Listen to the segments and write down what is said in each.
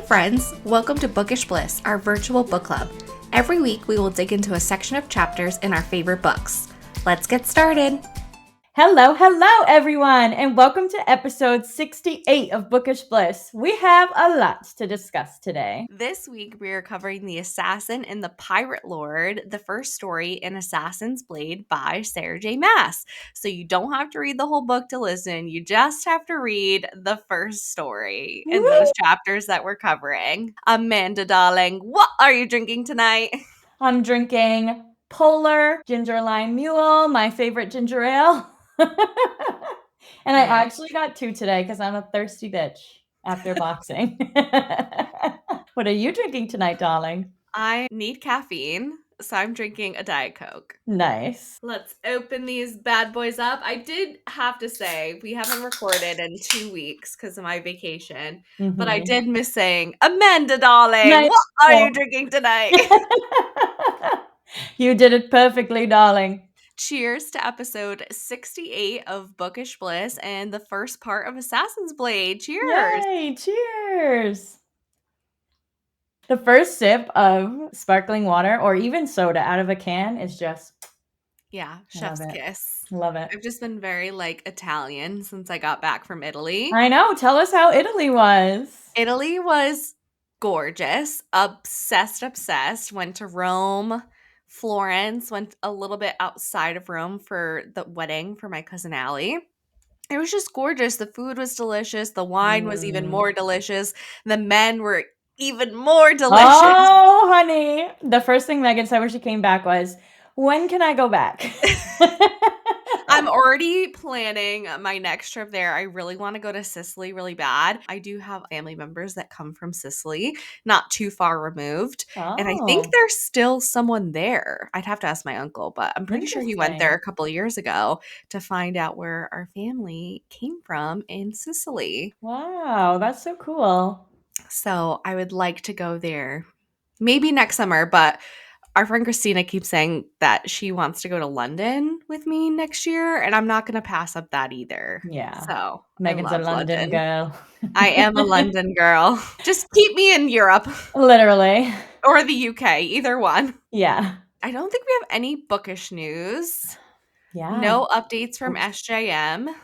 friends, welcome to Bookish Bliss, our virtual book club. Every week we will dig into a section of chapters in our favorite books. Let's get started. Hello, everyone, and welcome to episode 68 of Bookish Bliss. We have a lot to discuss today. This week we are covering The Assassin and the Pirate Lord, the first story in Assassin's Blade by Sarah J. Maas. So you don't have to read the whole book to listen, you just have to read the first story in those chapters that we're covering. Amanda, darling, what are you drinking tonight? I'm drinking Polar Ginger Lime Mule, my favorite ginger ale. And I actually got 2 today because I'm a thirsty bitch after boxing. What are you drinking tonight, darling? I need caffeine, so I'm drinking a Diet Coke. Nice. Let's open these bad boys up. I did have to say, we haven't recorded in 2 weeks because of my vacation, but I did miss saying, Amanda, darling, Nice. what are you drinking tonight? You did it perfectly, darling. Cheers to episode 68 of Bookish Bliss and the first part of Assassin's Blade. Cheers! Yay! Cheers! The first sip of sparkling water or even soda out of a can is just... Yeah, chef's kiss. Love it. I've just been very, Italian since I got back from Italy. I know. Tell us how Italy was. Italy was gorgeous. Obsessed. Went to Rome, Florence, went a little bit outside of Rome for the wedding for my cousin Allie. It was just gorgeous. The food was delicious. The wine was even more delicious. The men were even more delicious. Oh, honey. The first thing Megan said when she came back was, when can I go back? I'm already planning my next trip there. I really want to go to Sicily really bad. I do have family members that come from Sicily, not too far removed. And I think there's still someone there. I'd have to ask my uncle, but I'm pretty sure he went there a couple of years ago to find out where our family came from in Sicily. Wow, that's so cool. So I would like to go there maybe next summer, but our friend Christina keeps saying that she wants to go to London with me next year, and I'm not going to pass up that either. Yeah. So Megan's a London girl. I am a London girl. Just keep me in Europe. Literally. Or the UK, either one. Yeah. I don't think we have any bookish news. Yeah. No updates from SJM.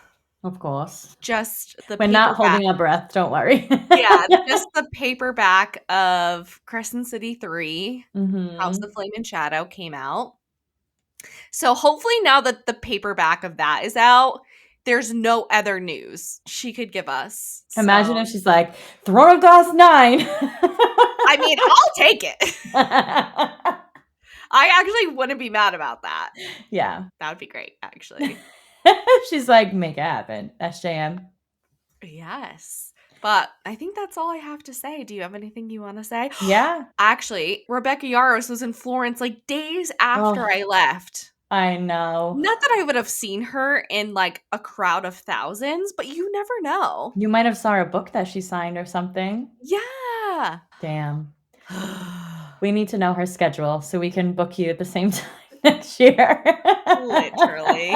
Of course. Just the We're not holding our breath, don't worry. Yeah, just the paperback of Crescent City 3, House of Flame and Shadow came out. So hopefully now that the paperback of that is out, there's no other news she could give us. Imagine if she's like, Throne of Glass 9. I mean, I'll take it. I actually wouldn't be mad about that. Yeah. That would be great, actually. She's like, make it happen. SJM. Yes. But I think that's all I have to say. Do you have anything you want to say? Yeah. Actually, Rebecca Yarros was in Florence days after I left. I know. Not that I would have seen her in a crowd of thousands, but you never know. You might have saw a book that she signed or something. Yeah. Damn. We need to know her schedule so we can book you at the same time next year. Literally.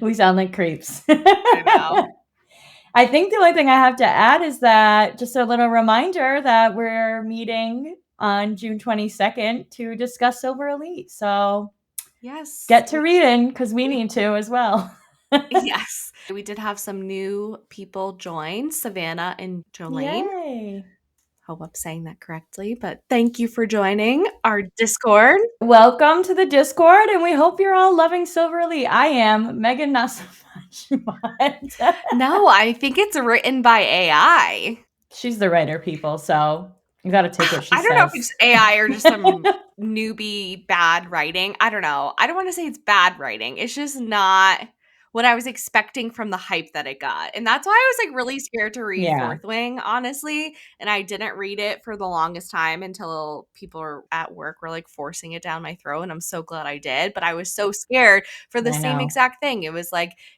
We sound like creeps. I know. I think the only thing I have to add is that just a little reminder that we're meeting on June 22nd to discuss Silver Elite. So yes, get to reading because we need to as well. Yes. We did have some new people join, Savannah and Jolene. Yay. Hope I'm saying that correctly, but thank you for joining our Discord. Welcome to the Discord, and we hope you're all loving Silver Elite. I am. Megan, not so much. No, I think it's written by AI. She's the writer, people, so you got to take what she says. I don't know if it's AI or just some newbie bad writing. I don't know. I don't want to say it's bad writing. It's just not what I was expecting from the hype that it got. And that's why I was really scared to read Fourth Wing, honestly. And I didn't read it for the longest time until people at work were forcing it down my throat. And I'm so glad I did. But I was so scared for the same exact thing. It was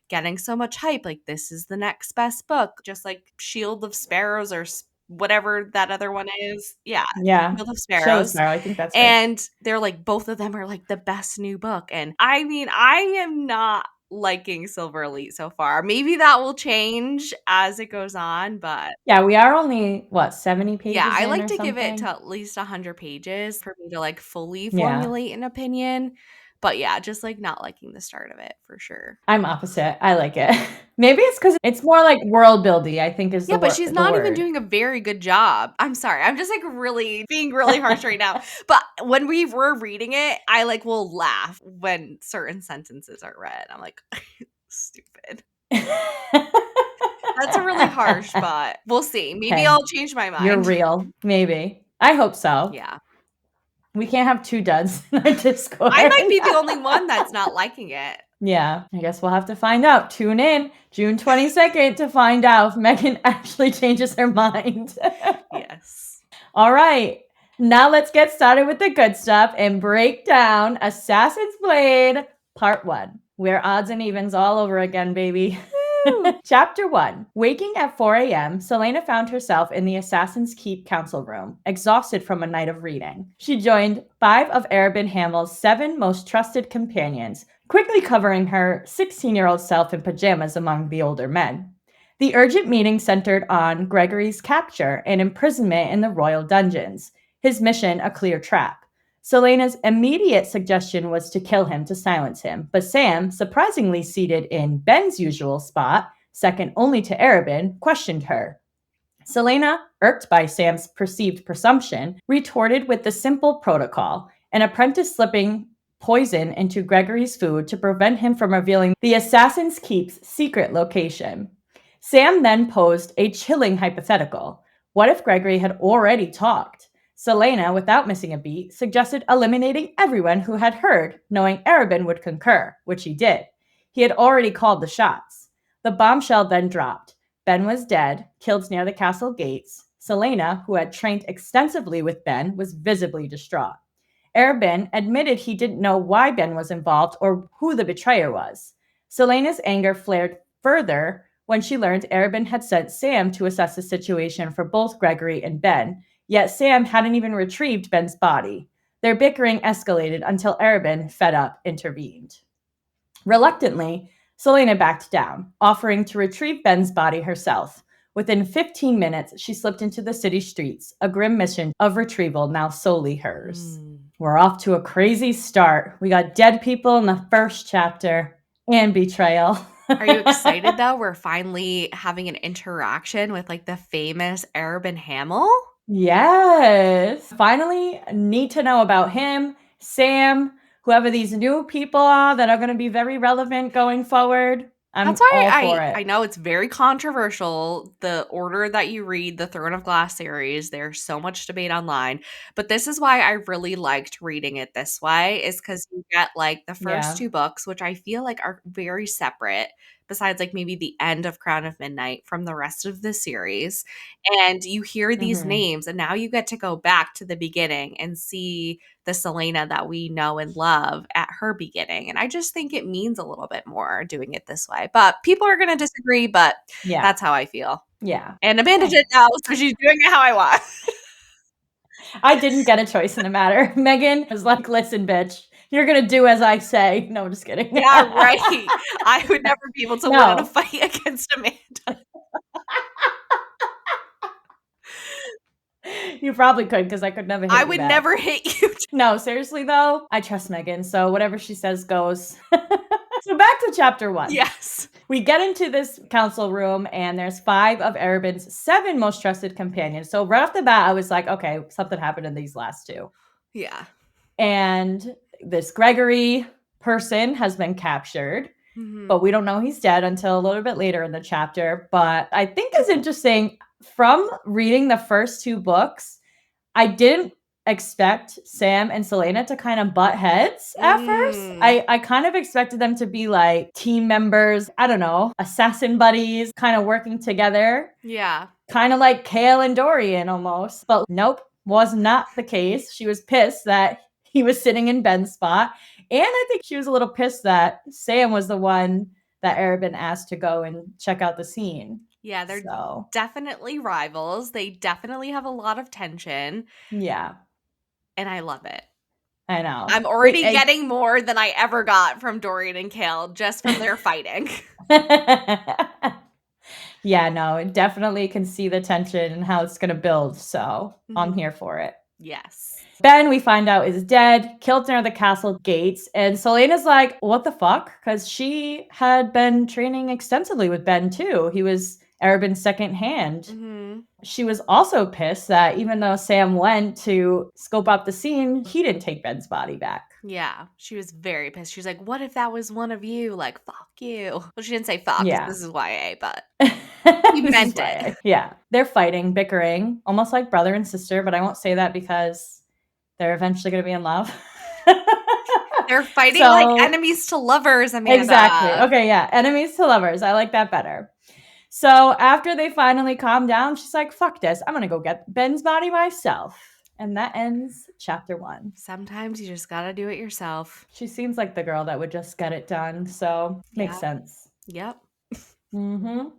getting so much hype. This is the next best book. Just like Shield of Sparrows or whatever that other one is. Yeah. Shield of Sparrows. I think that's right. And they're both of them are the best new book. And I mean, I am not liking Silver Elite so far. Maybe that will change as it goes on, but Yeah, we are only, what, 70 yeah, pages I in like or to give it to something? at least 100 pages for me to, like, fully Yeah. formulate an opinion. But yeah, just, like, not liking the start of it for sure. I'm opposite. I like it. Maybe it's 'cause it's more like world buildy, I think is Yeah, but she's the not even word. doing a very good job. I'm sorry. I'm just, like, really being really harsh right now. But when we were reading it, I, like, will laugh when certain sentences are read. I'm like, "Stupid." That's a really harsh, but we'll see. Maybe Hey, I'll change my you're mind. real. Maybe. I hope so. Yeah. We can't have 2 duds in our I might Discord. be the only one that's not liking it. Yeah, I guess we'll have to find out. Tune in June 22nd to find out if Megan actually changes her mind. Yes. All right. Now let's get started with the good stuff and break down Assassin's Blade Part 1. We're odds and evens all over again, baby. Woo! Chapter 1. Waking at 4 a.m., Selena found herself in the Assassin's Keep council room, exhausted from a night of reading. She joined 5 of Arabin Hamel's 7 most trusted companions, quickly covering her 16-year-old self in pajamas among the older men. The urgent meeting centered on Gregory's capture and imprisonment in the royal dungeons, his mission a clear trap. Selena's immediate suggestion was to kill him to silence him, but Sam, surprisingly seated in Ben's usual spot, second only to Arabin, questioned her. Selena, irked by Sam's perceived presumption, retorted with the simple protocol, an apprentice slipping poison into Gregory's food to prevent him from revealing the Assassin's Keep's secret location. Sam then posed a chilling hypothetical. What if Gregory had already talked? Selena, without missing a beat, suggested eliminating everyone who had heard, knowing Arabin would concur, which he did. He had already called the shots. The bombshell then dropped. Ben was dead, killed near the castle gates. Selena, who had trained extensively with Ben, was visibly distraught. Erben admitted he didn't know why Ben was involved or who the betrayer was. Selena's anger flared further when she learned Erben had sent Sam to assess the situation for both Gregory and Ben, yet Sam hadn't even retrieved Ben's body. Their bickering escalated until Erben, fed up, intervened. Reluctantly, Selena backed down, offering to retrieve Ben's body herself. Within 15 minutes, she slipped into the city streets, a grim mission of retrieval now solely hers. We're off to a crazy start. We got dead people in the first chapter and betrayal. Are you excited though? We're finally having an interaction with like the famous Arabin Hamel. Yes. Finally, need to know about him, Sam, whoever these new people are that are going to be very relevant going forward. That's I'm why all for I it. I know it's very controversial, the order that you read the Throne of Glass series. There's so much debate online, but this is why I really liked reading it this way is cuz you get like the first Yeah. 2 books which I feel like are very separate besides like maybe the end of Crown of Midnight from the rest of the series. And you hear these Mhm. names and now you get to go back to the beginning and see the Selena that we know and love at her beginning. And I just think it means a little bit more doing it this way. But people are going to disagree, but Yeah. that's how I feel. Yeah. And Amanda Hey. did now, so she's doing it how I want. I didn't get a choice in the matter. Megan was like, "Listen, bitch, you're gonna do as I say." No, I'm just kidding. Yeah, right. I would never be able to win in a No. fight against Amanda. You probably could because I could never I hit you would back. never hit you. No, seriously though, I trust Megan, so whatever she says goes. So back to chapter 1. Yes. We get into this council room and there's 5 of Arabin's 7 most trusted companions. So right off the bat, I was like, okay, something happened in these last 2. Yeah. And this Gregory person has been captured, Mhm. but we don't know he's dead until a little bit later in the chapter. But I think it's interesting from reading the first 2 books, I didn't expect Sam and Selena to kind of butt heads at first. Mm. I kind of expected them to be like team members, I don't know, assassin buddies, kind of working together, Yeah. kind of like Kale and Dorian almost. But nope, was not the case. She was pissed that he was sitting in Ben's spot. And I think she was a little pissed that Sam was the one that Arabin asked to go and check out the scene. Yeah, they're So, definitely rivals. They definitely have a lot of tension, yeah. and I love it. I know. I'm already getting more than I ever got from Dorian and Kale just from their fighting. Yeah, no, it definitely can see the tension and how it's gonna build, so I'm Mhm. here for it. Yes. Ben, we find out, is dead, killed near the castle gates, and Selena's like, "What the fuck?" Because she had been training extensively with Ben too. He was Arabin's second hand. Mhm. She was also pissed that even though Sam went to scope out the scene, he didn't take Ben's body back. Yeah, she was very pissed. She was like, "What if that was one of you?" Like, "Fuck you." Well, she didn't say fuck 'cause Yeah. this is YA, but she This is meant why it. yeah. They're fighting, bickering, almost like brother and sister, but I won't say that because they're eventually gonna be in love. They're fighting like So enemies to lovers, exactly. Amanda. Okay, yeah, enemies to lovers. I like that better. So after they finally calm down, she's like, "Fuck this. I'm gonna go get Ben's body myself." And that ends chapter 1. Sometimes you just gotta do it yourself. She seems like the girl that would just get it done, so makes Yeah. sense. Yep. Mhm.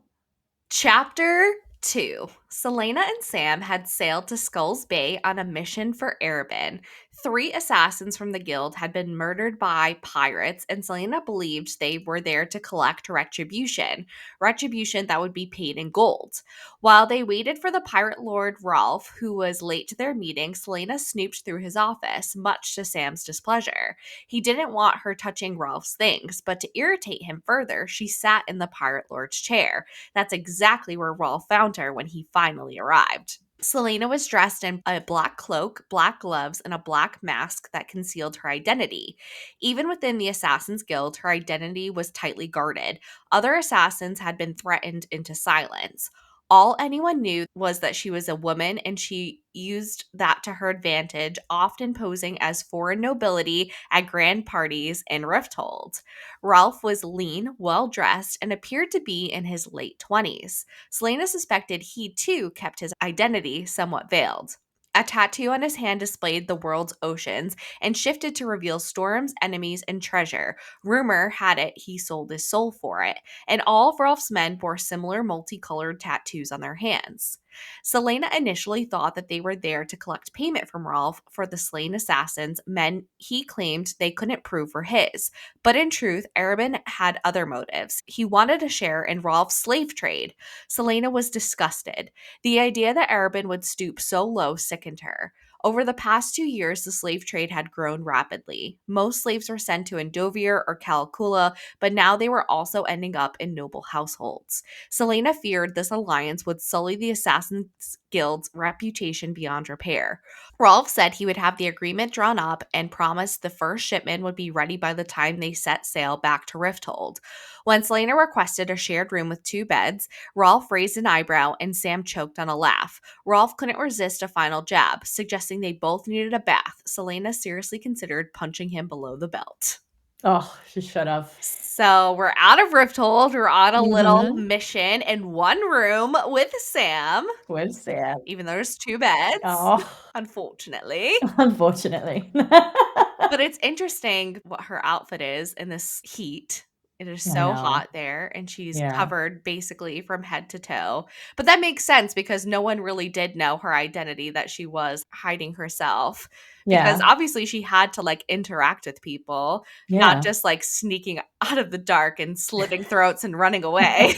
Chapter 2. Selena and Sam had sailed to Skulls Bay on a mission for Erebin. 3 assassins from the guild had been murdered by pirates, and Selena believed they were there to collect retribution that would be paid in gold. While they waited for the pirate lord Rolf, who was late to their meeting, Selena snooped through his office, much to Sam's displeasure. He didn't want her touching Rolf's things, but to irritate him further, she sat in the pirate lord's chair. That's exactly where Rolf found her when he finally arrived. Selena was dressed in a black cloak, black gloves, and a black mask that concealed her identity. Even within the Assassin's Guild, her identity was tightly guarded. Other assassins had been threatened into silence. All anyone knew was that she was a woman, and she used that to her advantage, often posing as foreign nobility at grand parties in Rifthold. Ralph was lean, well dressed, and appeared to be in his late 20s. Selena suspected he too kept his identity somewhat veiled. A tattoo on his hand displayed the world's oceans and shifted to reveal storms, enemies, and treasure. Rumor had it he sold his soul for it, and all of Rolf's men bore similar multicolored tattoos on their hands. Selena initially thought that they were there to collect payment from Rolf for the slain assassins, men he claimed they couldn't prove were his. But in truth, Arabin had other motives. He wanted a share in Rolf's slave trade. Selena was disgusted. The idea that Arabin would stoop so low sickened her. Over the past 2 years, the slave trade had grown rapidly. Most slaves were sent to Endovir or Calcula, but now they were also ending up in noble households. Selena feared this alliance would sully the Assassin's Guild's reputation beyond repair. Rolf said he would have the agreement drawn up and promised the first shipment would be ready by the time they set sail back to Rifthold. When Selena requested a shared room with 2 beds, Rolf raised an eyebrow and Sam choked on a laugh. Rolf couldn't resist a final jab, suggesting they both needed a bath. Selena seriously considered punching him below the belt. Oh, she should have. So we're out of Rifthold. We're on a little Mhm. mission in one room with Sam, With Sam. even though there's 2 beds, Oh, unfortunately. unfortunately. But it's interesting what her outfit is in this heat. It is I so know. hot there, and she's Yeah. covered basically from head to toe. But that makes sense because no one really did know her identity, that she was hiding herself. Because Yeah. obviously she had to like interact with people, not Yeah. just like sneaking out of the dark and slitting throats and running away.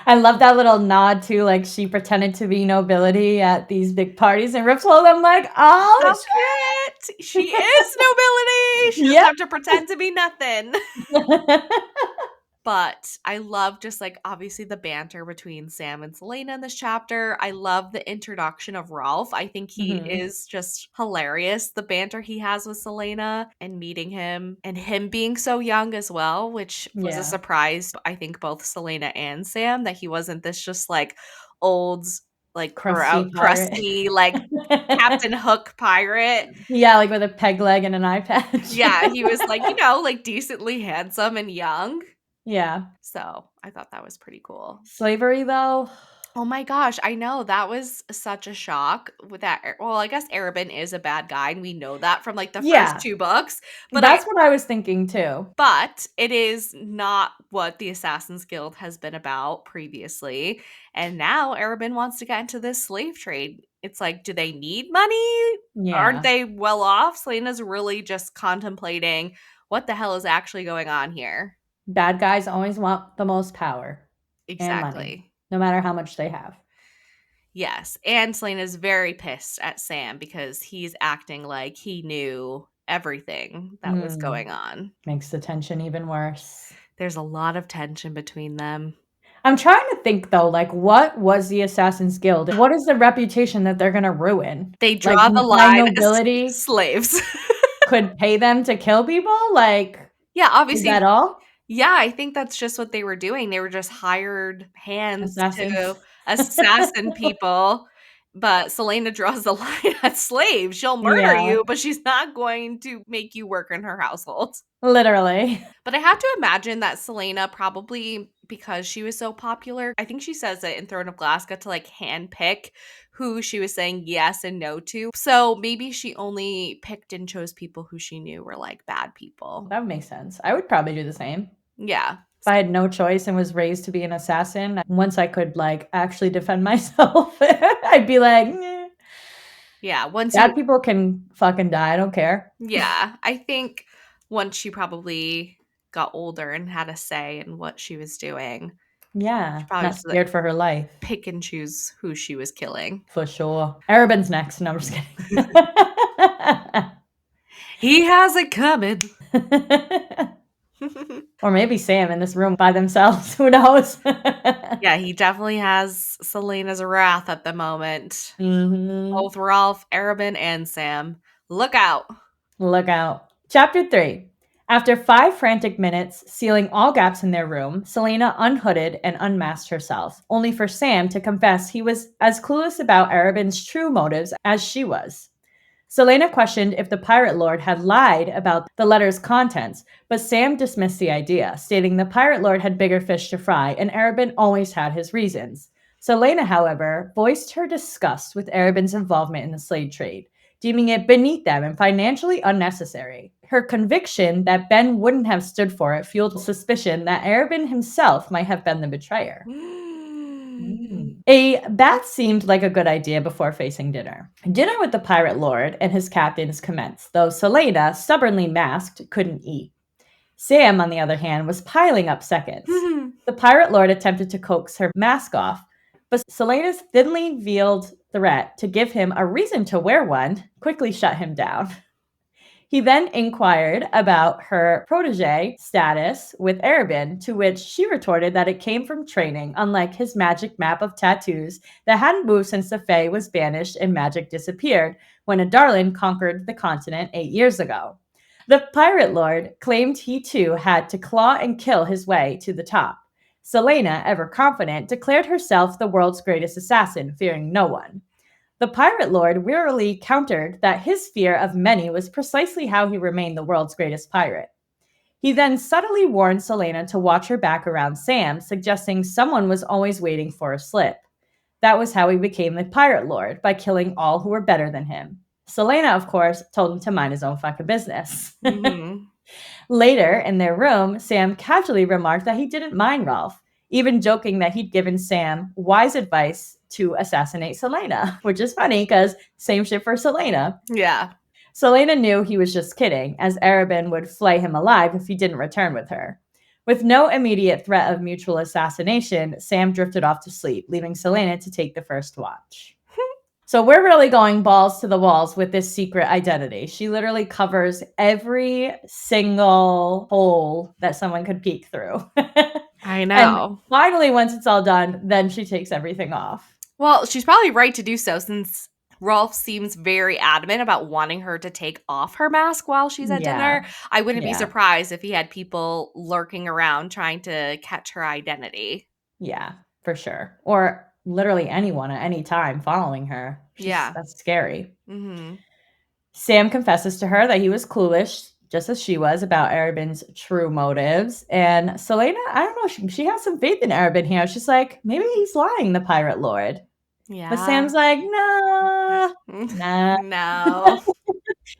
I love that little nod too, like, she pretended to be nobility at these big parties in Ripple. I'm like, "Oh, How cute! She is nobility. She doesn't yep." have to pretend to be nothing. But I love just like obviously the banter between Sam and Selena in this chapter. I love the introduction of Rolf. I think he Mhm. is just hilarious. The banter he has with Selena and meeting him and him being so young as well, which was a Yeah. surprise. I think both Selena and Sam that he wasn't this just like old, like Crusty pirate. crusty, like Captain Hook pirate. Yeah, like, with a peg leg and an eye patch. Yeah, he was like, like decently handsome and young. Yeah. So I thought that was pretty cool. Slavery, though? Oh my gosh, I know, that was such a shock with that well, I guess Arabin is a bad guy, and we know that from, like, the first Yeah. 2 books, but I That's what I was thinking too. but it is not what the Assassin's Guild has been about previously, and now Arabin wants to get into this slave trade. it's like, do they need money? Aren't Yeah. they well off? Selena's really just contemplating what the hell is actually going on here. Bad guys always want the most power and money, Exactly. no matter how much they have. Yes. And Selena's very pissed at Sam because he's acting like he knew everything that was Mm, going on. makes the tension even worse. There's a lot of tension between them. I'm trying to think though, like what was the Assassin's Guild? What is the reputation that they're gonna ruin? They Like draw the the high line as nobility slaves. could pay them to kill people? Like, Yeah, is that obviously. all? Yeah, I think that's just what they were doing. They were just hired hands Assassins? to assassin people. But Selena draws the line at slaves. She'll murder Yeah, you, but she's not going to make you work in her household. literally. But I have to imagine that Selena probably, because she was so popular, I think she says it in Throne of Glass, got to like handpick who she was saying yes and no to. So maybe she only picked and chose people who she knew were like bad people. That would make sense. I would probably do the same. Yeah. If I had no choice and was raised to be an assassin, once I could, like, actually defend myself, I'd be like, "Eh, Yeah. Once you, bad people can fucking die, I don't care." yeah, I think once she probably got older and had a say in what she was doing, she Yeah, probably not just like scared for her life, pick and choose who she was killing. for sure. Arabin's next. No, I'm just kidding. He has it coming. Or maybe Sam in this room by themselves, who knows? Yeah, he definitely has Selena's wrath at the moment. Mhm. Both Ralph, Arabin, and Sam. Look out. Look out. Chapter 3. After 5 frantic minutes, sealing all gaps in their room, Selena unhooded and unmasked herself, only for Sam to confess he was as clueless about Arabin's true motives as she was. Selena questioned if the pirate lord had lied about the letter's contents, but Sam dismissed the idea, stating the pirate lord had bigger fish to fry and Arabin always had his reasons. Selena, however, voiced her disgust with Arabin's involvement in the slave trade, deeming it beneath them and financially unnecessary. Her conviction that Ben wouldn't have stood for it fueled suspicion that Arabin himself might have been the betrayer. A bath seemed like a good idea before facing dinner. Dinner with the pirate lord and his captains commenced, though Selena, stubbornly masked, couldn't eat. Sam, on the other hand, was piling up seconds. The pirate lord attempted to coax her mask off, but Selena's thinly veiled threat to give him a reason to wear one quickly shut him down. He then inquired about her protege status with Arabin, to which she retorted that it came from training, unlike his magic map of tattoos that hadn't moved since the Fae was banished and magic disappeared when a Darlin conquered the continent 8 years ago. The pirate lord claimed he too had to claw and kill his way to the top. Selena, ever confident, declared herself the world's greatest assassin, fearing no one. The pirate lord wearily countered that his fear of many was precisely how he remained the world's greatest pirate. He then subtly warned Selena to watch her back around Sam, suggesting someone was always waiting for a slip. That was how he became the pirate lord, by killing all who were better than him. Selena, of course, told him to mind his own fucking business. Mhm. Later, in their room, Sam casually remarked that he didn't mind Rolf, even joking that he'd given Sam wise advice to assassinate Selena, which is funny because same shit for Selena. Yeah. Selena knew he was just kidding, as Arabin would flay him alive if he didn't return with her. With no immediate threat of mutual assassination, Sam drifted off to sleep, leaving Selena to take the first watch. So we're really going balls to the walls with this secret identity. She literally covers every single hole that someone could peek through. I And know. finally, once it's all done, then she takes everything off. Well, she's probably right to do so since Rolf seems very adamant about wanting her to take off her mask while she's at Yeah. dinner. I wouldn't be Yeah. surprised if he had people lurking around trying to catch her identity. Yeah, for sure. Or literally anyone at any time following her. Yeah. That's scary. Mhm. Sam confesses to her that he was clueless, just as she was, about Arabin's true motives. And Selena, I don't know, she has some faith in Arabin here. She's like, maybe he's lying, the pirate lord. But Yeah. Sam's like, nah, nah. No.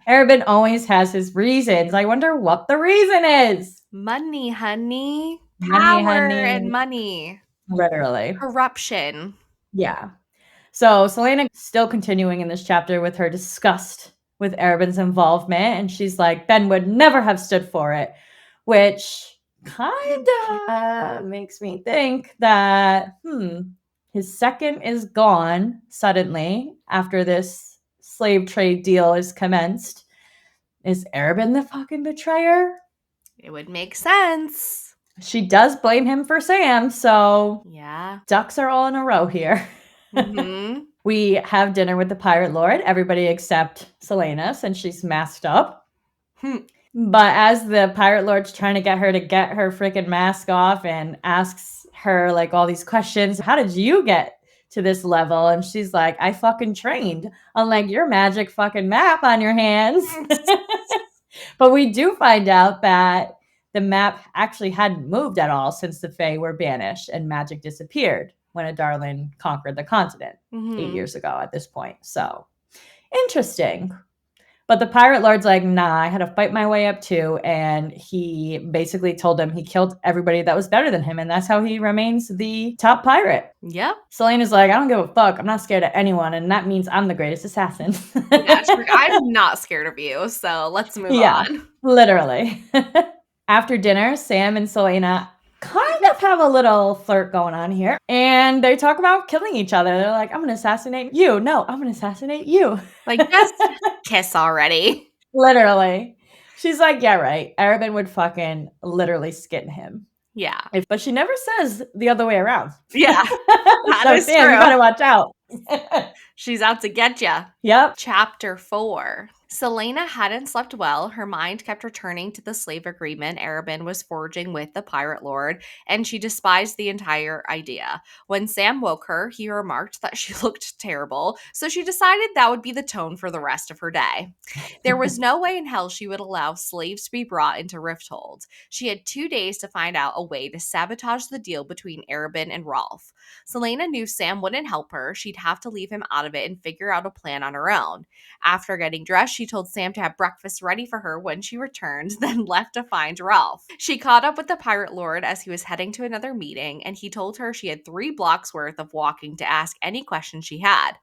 Arabin always has his reasons. I wonder what the reason is. Money, honey. Money, Power honey. and money. Literally. Corruption. Yeah. So Selena still continuing in this chapter with her disgust with Arabin's involvement, and she's like, Ben would never have stood for it, which kind of makes me think that, his second is gone suddenly after this slave trade deal is commenced. Is Arabin the fucking betrayer? It would make sense. She does blame him for Sam, so Yeah. ducks are all in a row here. Mm-hmm. We have dinner with the pirate lord, everybody except Selena, since she's masked up. But as the pirate lord's trying to get her freaking mask off and asks her like all these questions, how did you get to this level? And she's like, I fucking trained, unlike your magic fucking map on your hands. But we do find out that the map actually hadn't moved at all since the Fae were banished and magic disappeared when Adarlan conquered the continent 8 years ago at this point. So interesting. But the pirate lord's like, nah, I had to fight my way up too. And he basically told him he killed everybody that was better than him. And that's how he remains the top pirate. Yep. Selena's like, I don't give a fuck. I'm not scared of anyone. And that means I'm the greatest assassin. Yeah, she's like, I'm not scared of you. So let's move on. Literally. After dinner, Sam and Selena kind of have a little flirt going on here. And they talk about killing each other. They're like, I'm going to assassinate you. No, I'm going to assassinate you. Like, just kiss already. Literally. She's like, yeah, right. Arabin would fucking literally skin him. Yeah. But she never says the other way around. Yeah. That so is Sam, true. you gotta watch out. She's out to get ya. Yep. Chapter 4. Selena hadn't slept well. Her mind kept returning to the slave agreement Arabin was forging with the pirate lord, and she despised the entire idea. When Sam woke her, he remarked that she looked terrible, so she decided that would be the tone for the rest of her day. There was no way in hell she would allow slaves to be brought into Rifthold. She had 2 days to find out a way to sabotage the deal between Arabin and Rolf. Selena knew Sam wouldn't help her. She'd have to leave him out of it and figure out a plan on her own. After getting dressed, she told Sam to have breakfast ready for her when she returned, then left to find Ralph. She caught up with the pirate lord as he was heading to another meeting, and he told her she had 3 blocks worth of walking to ask any questions she had.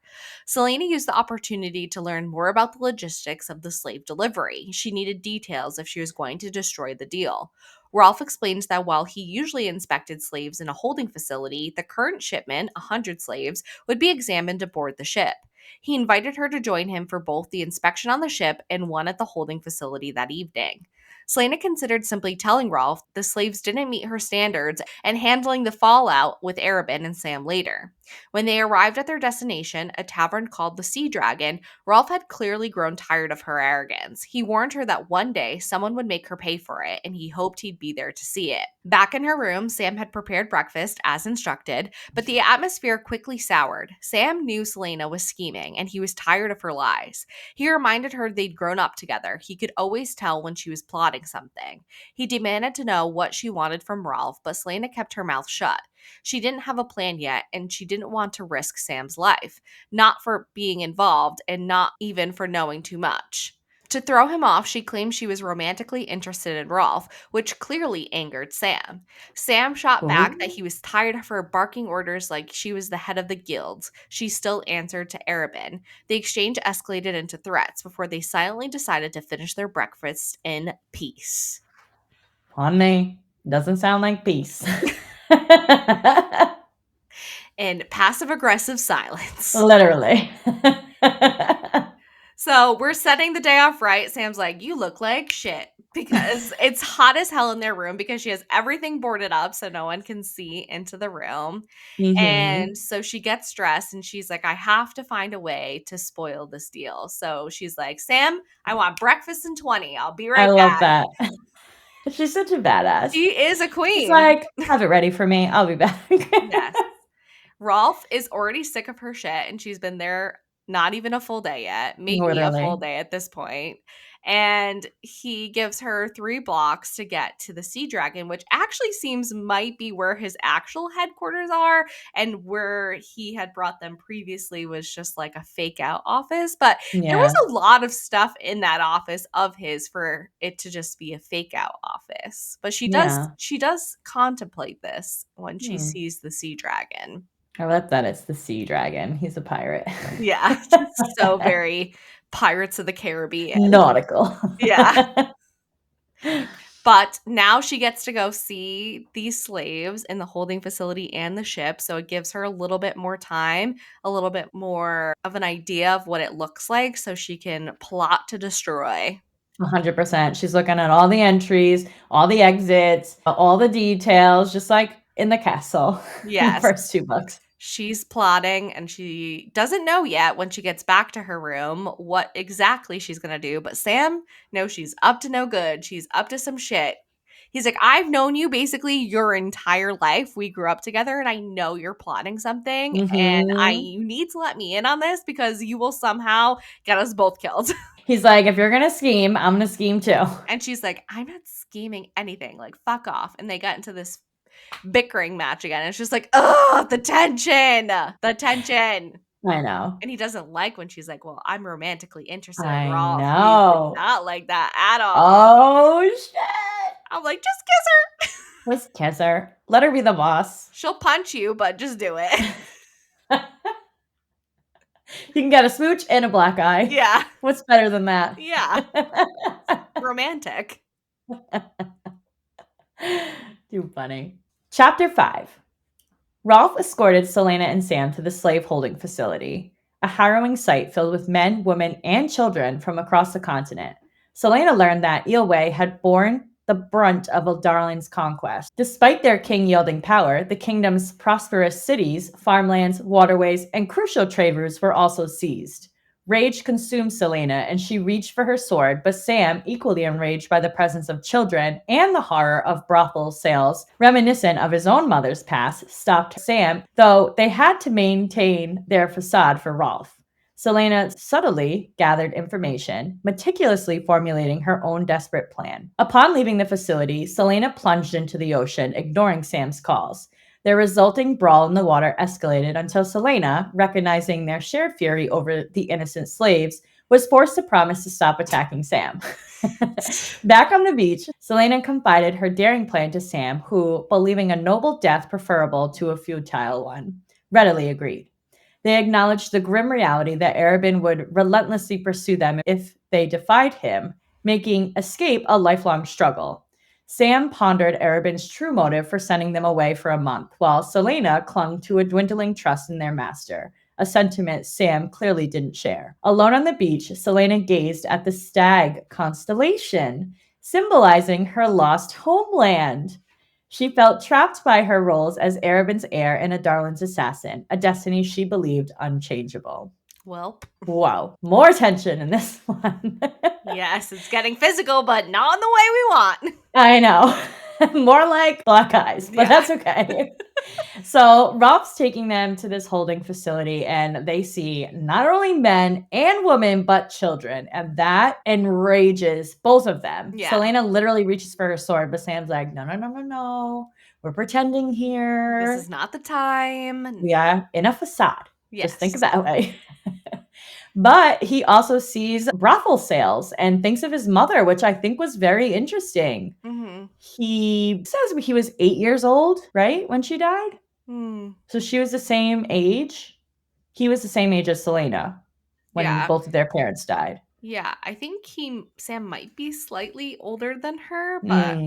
Selena used the opportunity to learn more about the logistics of the slave delivery. She needed details if she was going to destroy the deal. Rolf explains that while he usually inspected slaves in a holding facility, the current shipment, 100 slaves, would be examined aboard the ship. He invited her to join him for both the inspection on the ship and one at the holding facility that evening. Selena considered simply telling Rolf the slaves didn't meet her standards and handling the fallout with Arabin and Sam later. When they arrived at their destination, a tavern called the Sea Dragon, Rolf had clearly grown tired of her arrogance. He warned her that one day someone would make her pay for it, and he hoped he'd be there to see it. Back in her room, Sam had prepared breakfast as instructed, but the atmosphere quickly soured. Sam knew Selena was scheming, and he was tired of her lies. He reminded her they'd grown up together. He could always tell when she was plotting something. He demanded to know what she wanted from Rolf, but Selena kept her mouth shut. She didn't have a plan yet, and she didn't want to risk Sam's life, not for being involved and not even for knowing too much. To throw him off, she claimed she was romantically interested in Rolf, which clearly angered Sam. Sam shot back that he was tired of her barking orders like she was the head of the guild. She still answered to Arabin. The exchange escalated into threats before they silently decided to finish their breakfast in peace. Honey, doesn't sound like peace. In passive-aggressive silence. Literally. So we're setting the day off right. Sam's like, you look like shit, because it's hot as hell in their room because she has everything boarded up so no one can see into the room. And so she gets dressed and she's like, I have to find a way to spoil this deal. So she's like, Sam, I want breakfast in 20. I'll be right I love back. that. She's such a badass. She is a queen. She's like, have it ready for me. I'll be back. Yes. Rolf is already sick of her shit, and she's been there not even a full day yet, maybe a full day at this point. And he gives her 3 blocks to get to the Sea Dragon, which actually seems might be where his actual headquarters are, and where he had brought them previously was just like a fake out office. But there was a lot of stuff in that office of his for it to just be a fake out office. But she does contemplate this when she sees the Sea Dragon. I love that it's the sea dragon. He's a pirate. Yeah, just so very Pirates of the Caribbean. Nautical. Yeah. But now she gets to go see these slaves in the holding facility and the ship, so it gives her a little bit more time, a little bit more of an idea of what it looks like so she can plot to destroy. 100%. She's looking at all the entries, all the exits, all the details, just like in the castle in the Yes. first 2 books. She's plotting and she doesn't know yet when she gets back to her room what exactly she's going to do, but Sam knows she's up to no good. She's up to some shit. He's like, I've known you basically your entire life. We grew up together and I know you're plotting something and Mhm. you need to let me in on this because you will somehow get us both killed. He's like, "If you're gonna scheme, I'm gonna scheme too." And she's like, I'm not scheming anything. Like, fuck off. And they got into this bickering match again. It's just like, oh, the tension, the tension. I know. And he doesn't like when she's like, well, I'm romantically interested in I Rolf. He did know. not like that at all. Oh, shit. I'm like, just kiss her. Let's kiss her. Let her be the boss. She'll punch you, but just do it. You can get a smooch and a black eye. Yeah. What's better than that? Yeah. Romantic. Too funny. Chapter 5. Rolf escorted Selena and Sam to the slave holding facility, a harrowing sight filled with men, women, and children from across the continent. Selena learned that Eelway had borne the brunt of Eldarlin's conquest. Despite their king yielding power, the kingdom's prosperous cities, farmlands, waterways, and crucial trade routes were also seized. Rage consumed Selena, and she reached for her sword, but Sam, equally enraged by the presence of children and the horror of brothel sales, reminiscent of his own mother's past, stopped Sam, though they had to maintain their facade for Rolf. Selena subtly gathered information, meticulously formulating her own desperate plan. Upon leaving the facility, Selena plunged into the ocean, ignoring Sam's calls. Their resulting brawl in the water escalated until Selena, recognizing their shared fury over the innocent slaves, was forced to promise to stop attacking Sam. Back on the beach, Selena confided her daring plan to Sam, who, believing a noble death preferable to a futile one, readily agreed. They acknowledged the grim reality that Arobin would relentlessly pursue them if they defied him, making escape a lifelong struggle. Sam pondered Arobin's true motive for sending them away for a month, while Selena clung to a dwindling trust in their master, a sentiment Sam clearly didn't share. Alone on the beach, Selena gazed at the stag constellation, symbolizing her lost homeland. She felt trapped by her roles as Arobin's heir and Eldarlin's assassin, a destiny she believed unchangeable. Well, Wow, more tension in this one. yes, it's getting physical, but not in the way we want. I know. More like black eyes, but Yeah. that's okay. So Rolf's taking them to this holding facility, and they see not only men and women, but children. And that enrages both of them. Yeah. Selena literally reaches for her sword, but Sam's like, no, no, no, no, no. We're pretending here. This is not the time. We are in a facade. Yes. Just think of that way. But he also sees brothel sales and thinks of his mother, which I think was very interesting. Mm-hmm. He says he was 8 years old, right, when she died? Mm. So she was the same age. He was the same age as Selena when both of their parents died. Yeah, I think Sam might be slightly older than her, but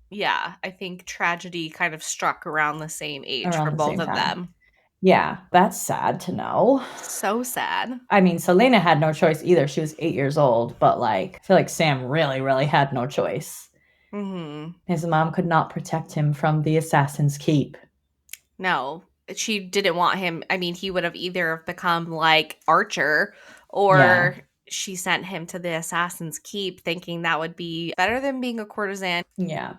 yeah, I think tragedy kind of struck around the same age Around for the both same of time. them. Yeah, that's sad to know. So sad. I mean, Selena had no choice either. She was 8 years old, but like, I feel like Sam really, really had no choice. Mm-hmm. His mom could not protect him from the assassin's keep. No, she didn't want him. I mean, he would have either become like Archer or she sent him to the assassin's keep thinking that would be better than being a courtesan. Yeah.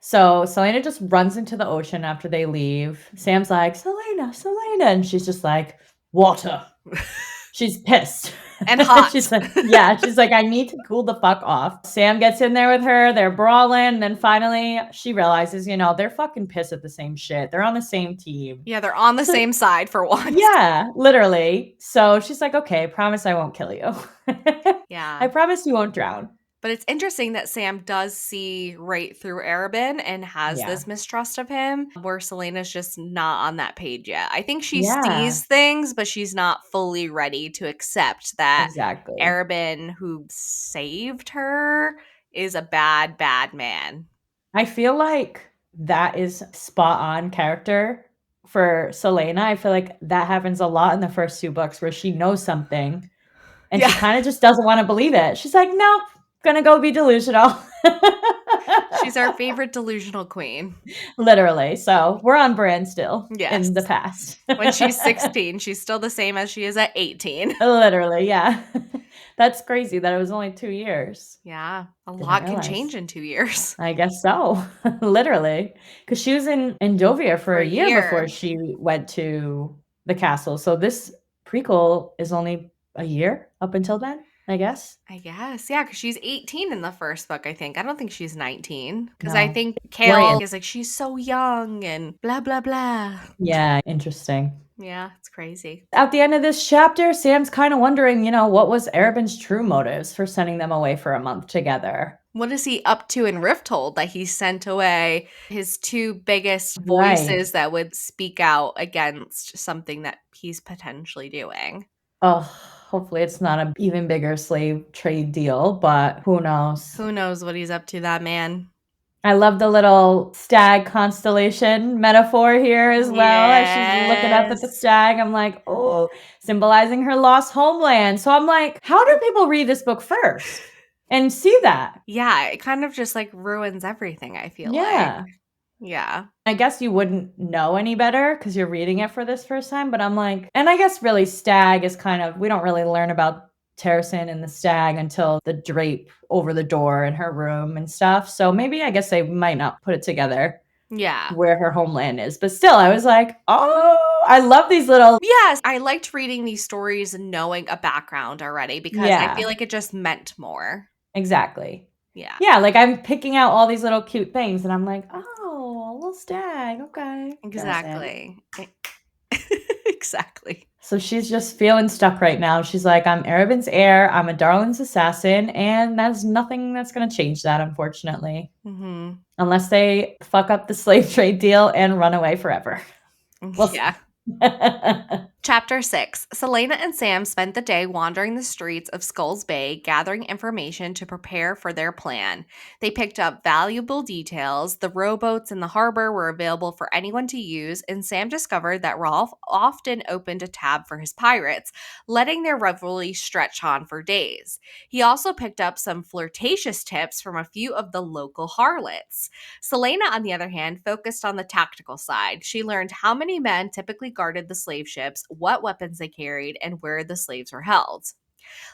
So Selena just runs into the ocean after they leave. Sam's like, Selena, Selena. And she's just like, water. She's pissed. And hot. She's like, I need to cool the fuck off. Sam gets in there with her. They're brawling. And then finally she realizes, they're fucking pissed at the same shit. They're on the same team. Yeah, they're on the same side for once. Yeah, literally. So she's like, okay, promise I won't kill you. Yeah. I promise you won't drown. But it's interesting that Sam does see right through Arabin and has Yeah. this mistrust of him, where Selena's just not on that page yet. I think she Yeah, sees things, but she's not fully ready to accept that exactly. Arabin, who saved her, is a bad, bad man. I feel like that is spot on character for Selena. I feel like that happens a lot in the first 2 books where she knows something and Yeah. she kinda just doesn't wanna believe it. She's like, "Nope, gonna go be delusional." She's our favorite delusional queen. Literally, so we're on brand still in the Yes. past. When she's 16, she's still the same as she is at 18. Literally, yeah. That's crazy that it was only 2 years. Yeah, a Didn't lot can realize. change in 2 years. I guess so, literally, because she was in Jovia for For a a year before year, she went to the castle, so this prequel is only a year up until then, I guess? I guess. Yeah, because she's 18 in the first book, I think. I don't think she's 19. Because I No. think Right, Kale is like, she's so young and blah, blah, blah. yeah, interesting. Yeah, it's crazy. At the end of this chapter, Sam's kinda wondering, what was Arabin's true motives for sending them away for a month together? What is he up to in Rifthold that he sent away his two biggest Right. voices that would speak out against something that he's potentially doing? Oh, hopefully it's not an even bigger slave trade deal, but who knows? Who knows what he's up to, that man? I love the little stag constellation metaphor here as well. As she's looking up at the Yes. stag, I'm like, oh, symbolizing her lost homeland. So I'm like, how do people read this book first and see that? Yeah, it kind of just like ruins everything, I feel like. Yeah. Yeah. I guess you wouldn't know any better because you're reading it for this first time, but I'm like, and I guess really stag is kind of, we don't really learn about Terrasen and the stag until the drape over the door in her room and stuff. So maybe I guess they might not put it together Yeah. where her homeland is. But still, I was like, "Oh, I love these little." Yes, I liked reading these stories and knowing a background already because I feel Yeah, like it just meant more. exactly. Yeah, Yeah, like, I'm picking out all these little cute things, and I'm like, "Oh, a little stag, okay, Terrasen." exactly. Exactly. So she's just feeling stuck right now. She's like, "I'm Arabin's heir, I'm a Darlin's assassin, and there's nothing that's gonna change that, unfortunately, Mhm. unless they fuck up the slave trade deal and run away forever." We'll see. Yeah. Chapter 6. Selena and Sam spent the day wandering the streets of Skulls Bay, gathering information to prepare for their plan. They picked up valuable details. The rowboats in the harbor were available for anyone to use, and Sam discovered that Rolf often opened a tab for his pirates, letting their rivalry stretch on for days. He also picked up some flirtatious tips from a few of the local harlots. Selena, on the other hand, focused on the tactical side. She learned how many men typically guarded the slave ships, what weapons they carried, and where the slaves were held.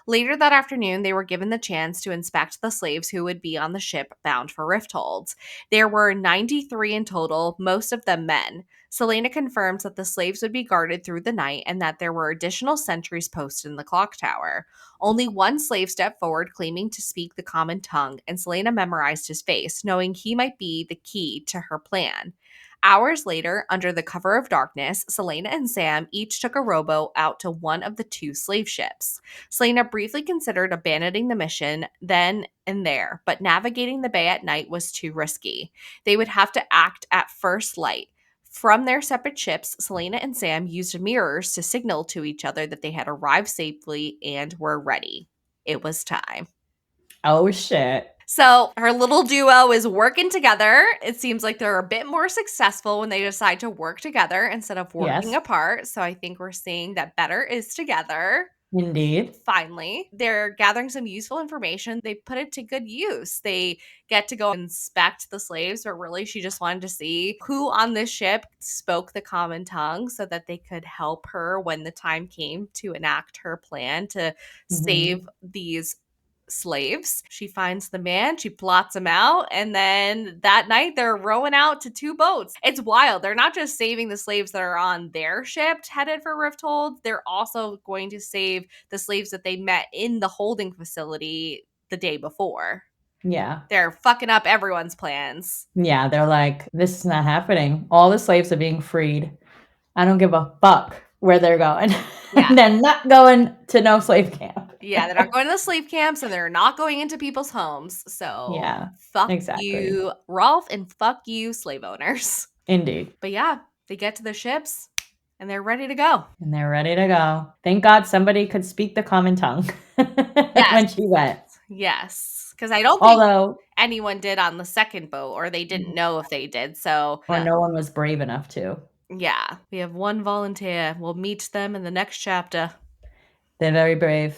Later that afternoon, they were given the chance to inspect the slaves who would be on the ship bound for Rifthold. There were 93 in total, most of them men. Selena confirms that the slaves would be guarded through the night and that there were additional sentries posted in the clock tower. Only one slave stepped forward claiming to speak the common tongue, and Selena memorized his face, knowing he might be the key to her plan. Hours later, under the cover of darkness, Selena and Sam each took a rowboat out to one of the two slave ships. Selena briefly considered abandoning the mission then and there, but navigating the bay at night was too risky. They would have to act at first light. From their separate ships, Selena and Sam used mirrors to signal to each other that they had arrived safely and were ready. It was time. Oh, shit. So her little duo is working together. It seems like they're a bit more successful when they decide to work together instead of working Yes, apart. So I think we're seeing that better is together. indeed. Finally, they're gathering some useful information. They put it to good use. They get to go inspect the slaves, but really she just wanted to see who on this ship spoke the common tongue so that they could help her when the time came to enact her plan to save Mhm. these slaves. She finds the man, she plots him out, and then that night they're rowing out to two boats. It's wild. They're not just saving the slaves that are on their ship headed for Rifthold, they're also going to save the slaves that they met in the holding facility the day before. Yeah. They're fucking up everyone's plans. Yeah, they're like, "This is not happening. All the slaves are being freed. I don't give a fuck where they're going." Yeah. They're not going to no slave camp. Yeah, they're not going to the slave camps and they're not going into people's homes. So Yeah, fuck exactly. you, Rolf, and fuck you, slave owners. Indeed. But yeah, they get to the ships and they're ready to go. And they're ready to go. Thank God somebody could speak the common tongue Yes. when she went. Yes. Because I don't think Although, anyone did on the second boat, or they didn't know if they did. So, or no one was brave enough to. yeah, we have one volunteer. We'll meet them in the next chapter. They're very brave.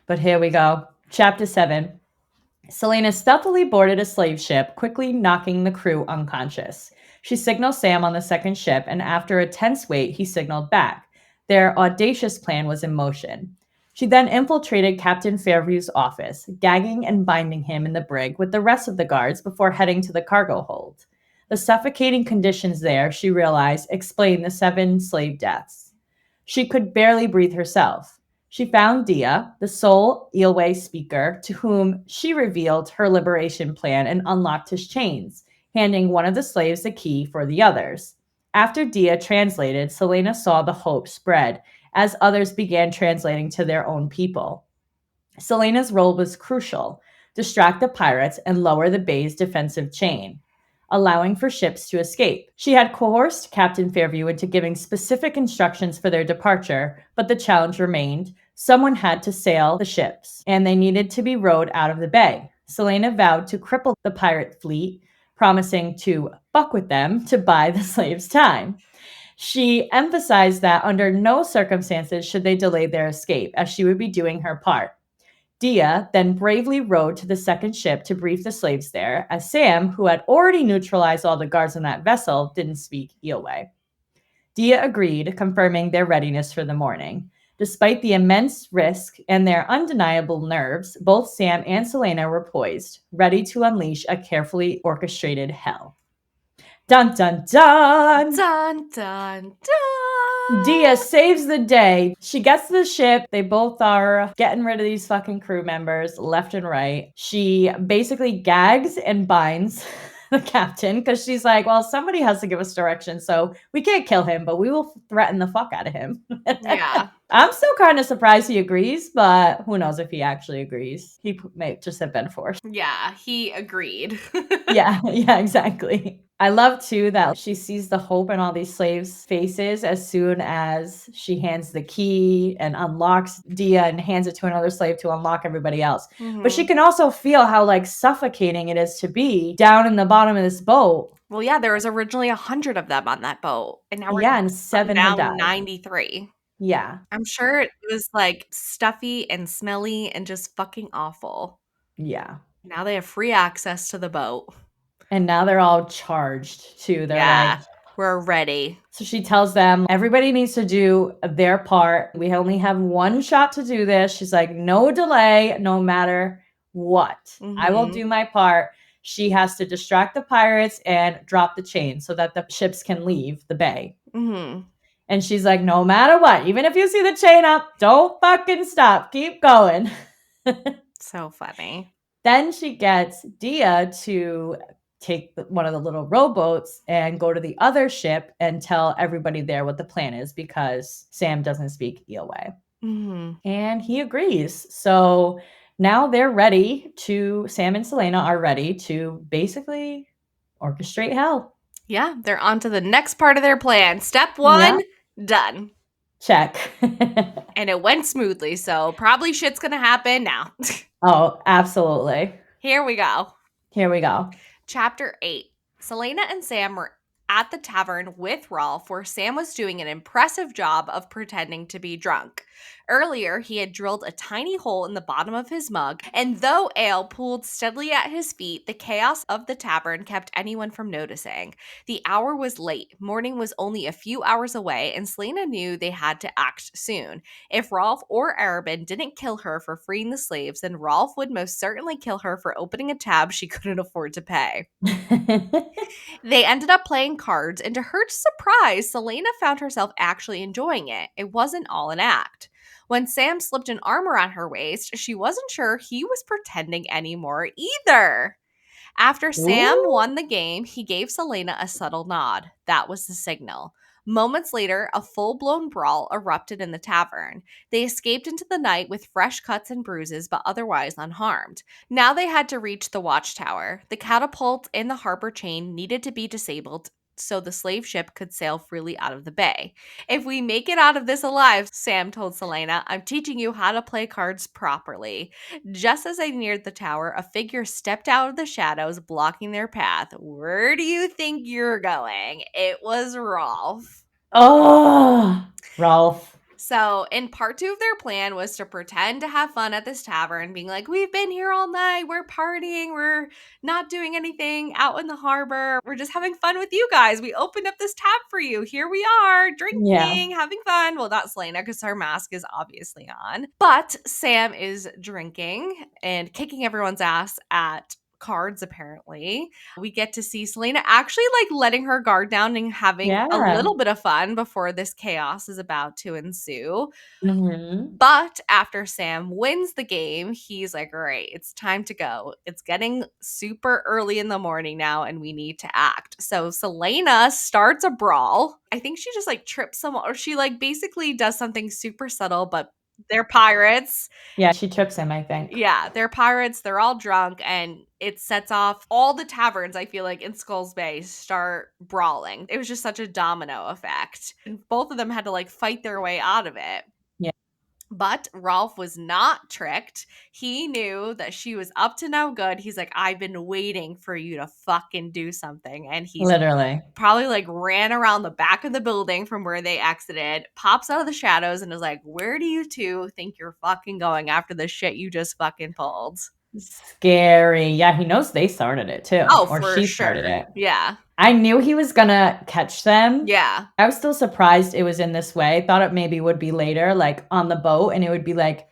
But here we go. Chapter 7. Selena stealthily boarded a slave ship, quickly knocking the crew unconscious. She signaled Sam on the second ship, and after a tense wait, he signaled back. Their audacious plan was in motion. She then infiltrated Captain Fairview's office, gagging and binding him in the brig with the rest of the guards before heading to the cargo hold. The suffocating conditions there, she realized, explained the 7 slave deaths. She could barely breathe herself. She found Dia, the sole Eelway speaker, to whom she revealed her liberation plan and unlocked his chains, handing one of the slaves the key for the others. After Dia translated, Selena saw the hope spread as others began translating to their own people. Selena's role was crucial: distract the pirates and lower the bay's defensive chain, allowing for ships to escape. She had coerced Captain Fairview into giving specific instructions for their departure, but the challenge remained. Someone had to sail the ships, and they needed to be rowed out of the bay. Selena vowed to cripple the pirate fleet, promising to fuck with them to buy the slaves time. She emphasized that under no circumstances should they delay their escape, as she would be doing her part. Dia then bravely rowed to the second ship to brief the slaves there, as Sam, who had already neutralized all the guards on that vessel, didn't speak Eelway. Dia agreed, confirming their readiness for the morning. Despite the immense risk and their undeniable nerves, both Sam and Selena were poised, ready to unleash a carefully orchestrated hell. Dun dun dun! Dun, dun, dun. Dia saves the day. She gets to the ship. They both are getting rid of these fucking crew members left and right. She basically gags and binds the captain because she's like, well, somebody has to give us direction. So we can't kill him, but we will threaten the fuck out of him. Yeah. I'm still kind of surprised he agrees, but who knows if he actually agrees. He may just have been forced. Yeah, he agreed. Yeah, yeah, exactly. I love too that she sees the hope in all these slaves' faces as soon as she hands the key and unlocks Dia and hands it to another slave to unlock everybody else. But she Mhm. can also feel how like suffocating it is to be down in the bottom of this boat. Well, yeah, there was originally 100 of them on that boat, and now we're Yeah, and 7 had down died. 93. Yeah, I'm sure it was, like, stuffy and smelly and just fucking awful. yeah. Now they have free access to the boat. And now they're all charged too. They're like, Yeah, we're ready. so she tells them everybody needs to do their part. We only have one shot to do this. She's like, no delay, no matter what. I will Mhm. do my part. She has to distract the pirates and drop the chain so that the ships can leave the bay. Mhm. And she's like, no matter what, even if you see the chain up, don't fucking stop. Keep going. So funny. Then she gets Dia to take one of the little rowboats and go to the other ship and tell everybody there what the plan is because Sam doesn't speak Eelway. Mhm. And he agrees. So now they're ready to, Sam and Selena are ready to basically orchestrate hell. Yeah, they're on to the next part of their plan. Step Yeah. 1, done. Check. And it went smoothly, so probably shit's gonna happen now. Oh, absolutely. Here we go. Here we go. Chapter 8. Selena and Sam were at the tavern with Rolf, where Sam was doing an impressive job of pretending to be drunk. Earlier, he had drilled a tiny hole in the bottom of his mug, and though ale pooled steadily at his feet, the chaos of the tavern kept anyone from noticing. The hour was late, morning was only a few hours away, and Selena knew they had to act soon. If Rolf or Arabin didn't kill her for freeing the slaves, then Rolf would most certainly kill her for opening a tab she couldn't afford to pay. They ended up playing cards, and to her surprise, Selena found herself actually enjoying it. It wasn't all an act. When Sam slipped an arm around her waist, she wasn't sure he was pretending anymore either. After Sam Ooh. won the game, he gave Selena a subtle nod. That was the signal. Moments later, a full blown brawl erupted in the tavern. They escaped into the night with fresh cuts and bruises, but otherwise unharmed. Now they had to reach the watchtower. The catapult in the harbor chain needed to be disabled so the slave ship could sail freely out of the bay. If we make it out of this alive, Sam told Selena, I'm teaching you how to play cards properly. Just as they neared the tower, a figure stepped out of the shadows, blocking their path. Where do you think you're going? It was Rolf. Oh, Rolf. So, in part two of their plan was to pretend to have fun at this tavern, being like, we've been here all night, we're partying, we're not doing anything out in the harbor, we're just having fun with you guys. We opened up this tab for you. Here we are, Yeah. drinking, having fun. Well, not Selena, because her mask is obviously on. But Sam is drinking and kicking everyone's ass at cards, apparently. We get to see Selena actually like letting her guard down and having a Yeah. little bit of fun before this chaos is about to ensue. Mhm. But after Sam wins the game, he's like, all right, it's time to go. It's getting super early in the morning now, and we need to act. So Selena starts a brawl. I think she just like trips someone, or she like basically does something super subtle, but they're pirates. Yeah, she trips him, I think. Yeah, they're pirates. They're all drunk, and it sets off all the taverns, I feel like, in Skulls Bay start brawling. It was just such a domino effect. And both of them had to like fight their way out of it. Yeah. But Rolf was not tricked. He knew that she was up to no good. He's like, I've been waiting for you to fucking do something. And he's Literally. probably like ran around the back of the building from where they exited, pops out of the shadows, and is like, where do you two think you're fucking going after the shit you just fucking pulled? Scary. Yeah, he knows they started it too, Oh, or for she started sure. it. Yeah. I knew he was gonna catch them. Yeah. I was still surprised it was in this way. Thought it maybe would be later, like on the boat, and it would be like,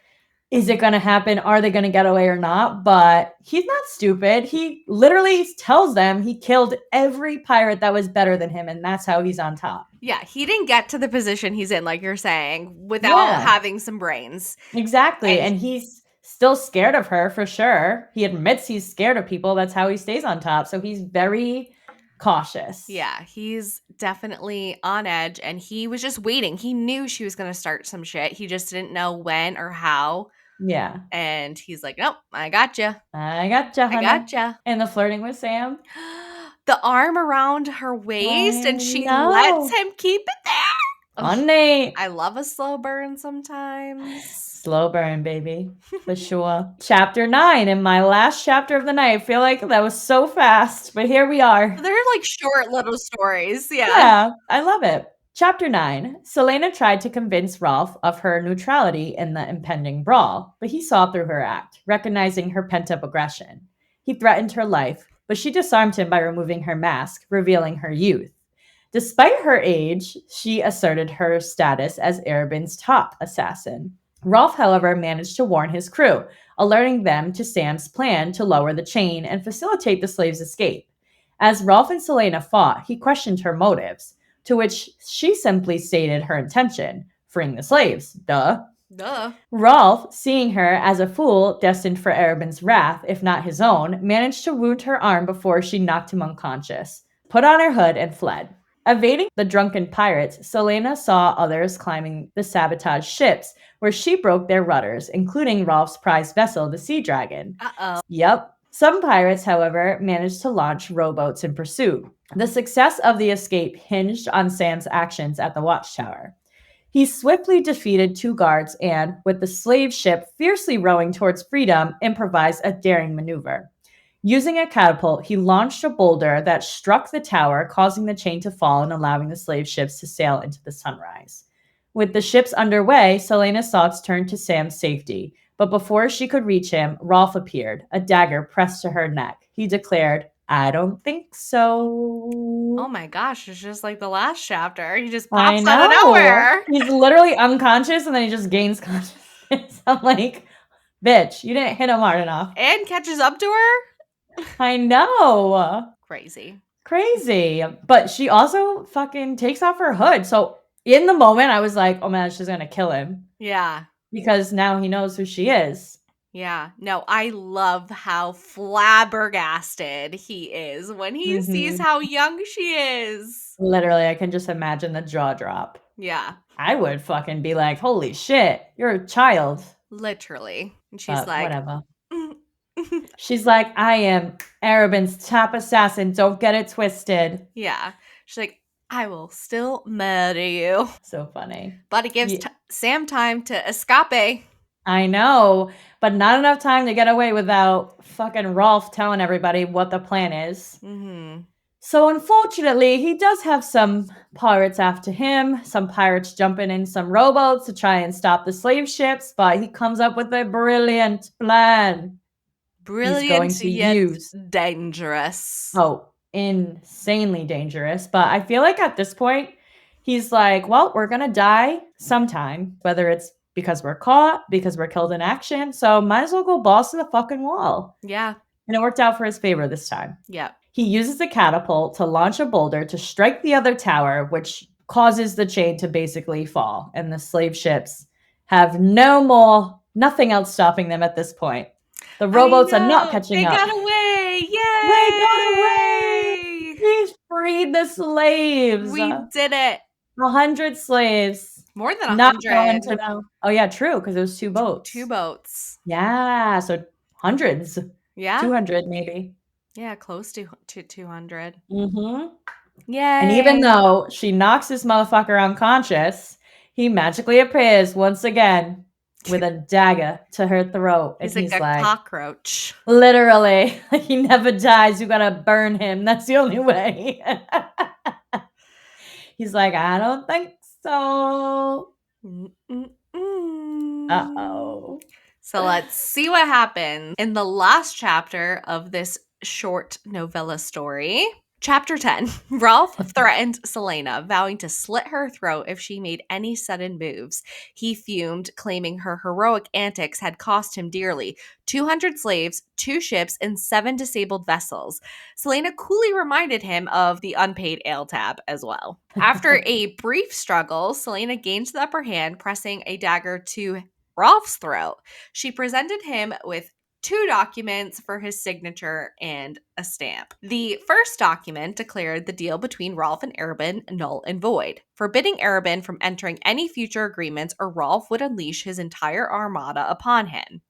is it gonna happen? Are they gonna get away or not? But he's not stupid. He literally tells them he killed every pirate that was better than him, and that's how he's on top. Yeah. He didn't get to the position he's in, like you're saying, without Yeah, having some brains. exactly. And And he's still scared of her for sure. He admits he's scared of people. That's how he stays on top. So he's very cautious. yeah, he's definitely on edge, and he was just waiting. He knew she was going to start some shit. He just didn't know when or how. Yeah. And he's like, nope, I gotcha. I gotcha, I honey. gotcha. And the flirting with Sam. The arm around her waist, I and she lets know. him keep it there. Ugh, Honey. I love a slow burn sometimes. Slow burn, baby. For sure. Chapter 9, in my last chapter of the night. I feel like that was so fast, but here we are. They're like short little stories. Yeah. Yeah, I love it. Chapter 9. Selena tried to convince Rolf of her neutrality in the impending brawl, but he saw through her act, recognizing her pent-up aggression. He threatened her life, but she disarmed him by removing her mask, revealing her youth. Despite her age, she asserted her status as Arabin's top assassin. Rolf, however, managed to warn his crew, alerting them to Sam's plan to lower the chain and facilitate the slaves' escape. As Rolf and Selena fought, he questioned her motives, to which she simply stated her intention, freeing the slaves. Duh. Duh. Rolf, seeing her as a fool destined for Arabin's wrath, if not his own, managed to wound her arm before she knocked him unconscious, put on her hood, and fled. Evading the drunken pirates, Selena saw others climbing the sabotaged ships, where she broke their rudders, including Rolf's prized vessel, the Sea Dragon. Uh-oh. Yep. Some pirates, however, managed to launch rowboats in pursuit. The success of the escape hinged on Sam's actions at the watchtower. He swiftly defeated 2 guards and, with the slave ship fiercely rowing towards freedom, improvised a daring maneuver. Using a catapult, he launched a boulder that struck the tower, causing the chain to fall and allowing the slave ships to sail into the sunrise. With the ships underway, Selena's thoughts turned to Sam's safety. But before she could reach him, Rolf appeared, a dagger pressed to her neck. He declared, I don't think so. Oh my gosh, it's just like the last chapter. He just I pops out of know. nowhere. He's literally unconscious and then he just gains consciousness. I'm like, bitch, you didn't hit him hard enough. And catches up to her. I know. Crazy. Crazy. But she also fucking takes off her hood. So in the moment, I was like, oh man, she's going to kill him. Yeah. Because now he knows who she is. Yeah. No, I love how flabbergasted he is when he sees Mhm. how young she is. Literally, I can just imagine the jaw drop. Yeah, I would fucking be like, "Holy shit, you're a child." literally. And she's But like, whatever. "Mm." She's like, "I am Arabin's top assassin, don't get it twisted." Yeah. She's like, I will still murder you. So funny. But it gives Ye Sam time to escape. I know, but not enough time to get away without fucking Rolf telling everybody what the plan is. Hmm. So unfortunately, he does have some pirates after him, some pirates jumping in some rowboats to try and stop the slave ships, but he comes up with a brilliant plan. He's going Brilliant to yet use dangerous. oh, insanely dangerous, but I feel like at this point, he's like, "Well, we're gonna die sometime, whether it's because we're caught, because we're killed in action, so might as well go balls to the fucking wall." Yeah. And it worked out for his favor this time. Yep. He uses the catapult to launch a boulder to strike the other tower, which causes the chain to basically fall. And the slave ships have nothing else stopping them at this point. The I rowboats are not know. catching They up. got away. They got away! Yay! He freed the slaves. We did it. 100 slaves. More than Not going 100. to know. Oh, yeah, true, because it was two Two boats. boats. Yeah, so hundreds. Yeah. 200 maybe. Yeah, close to 200. Mhm. And even Yay. though she knocks this motherfucker unconscious, he magically appears once again with a dagger to her throat. And He's like he's a like, cockroach. literally, he never dies. You gotta burn him. That's the only way. He's like, I don't think so. Uh Mm-mm-mm. oh. So let's see what happens in the last chapter of this short novella story. Chapter 10. Rolf threatened Selena, vowing to slit her throat if she made any sudden moves. He fumed, claiming her heroic antics had cost him dearly 200 slaves, 2 ships, and 7 disabled vessels. Selena coolly reminded him of the unpaid ale tab as well. After a brief struggle, Selena gained the upper hand, pressing a dagger to Rolf's throat. She presented him with 2 documents for his signature and a stamp. The first document declared the deal between Rolf and Arabin null and void, forbidding Arabin from entering any future agreements or Rolf would unleash his entire armada upon him.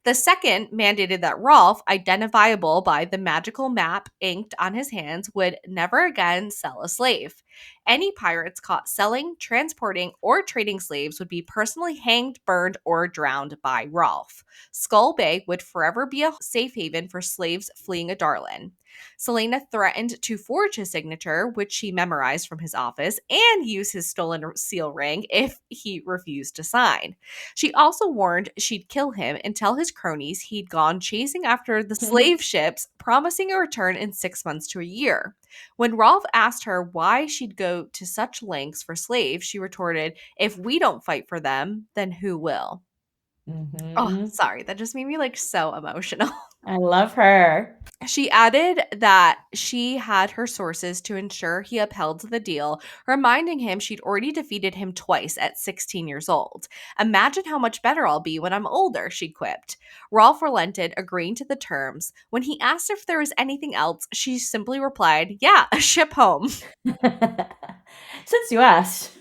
The second mandated that Rolf, identifiable by the magical map inked on his hands, would never again sell a slave. Any pirates caught selling, transporting, or trading slaves would be personally hanged, burned, or drowned by Rolf. Skull Bay would forever be a safe haven for slaves fleeing a Darlin. Selena threatened to forge his signature, which she memorized from his office, and use his stolen seal ring if he refused to sign. She also warned she'd kill him and tell his cronies he'd gone chasing after the slave ships, promising a return in 6 months to a year. When Rolf asked her why she'd go to such lengths for slaves, she retorted, "If we don't fight for them, then who will?" Oh, Hmm. sorry. That just made me like so emotional. I love her. She added that she had her sources to ensure he upheld the deal, reminding him she'd already defeated him twice at 16 years old. "Imagine how much better I'll be when I'm older," she quipped. Rolf relented, agreeing to the terms. When he asked if there was anything else, she simply replied, "Yeah, a ship home." Since you asked.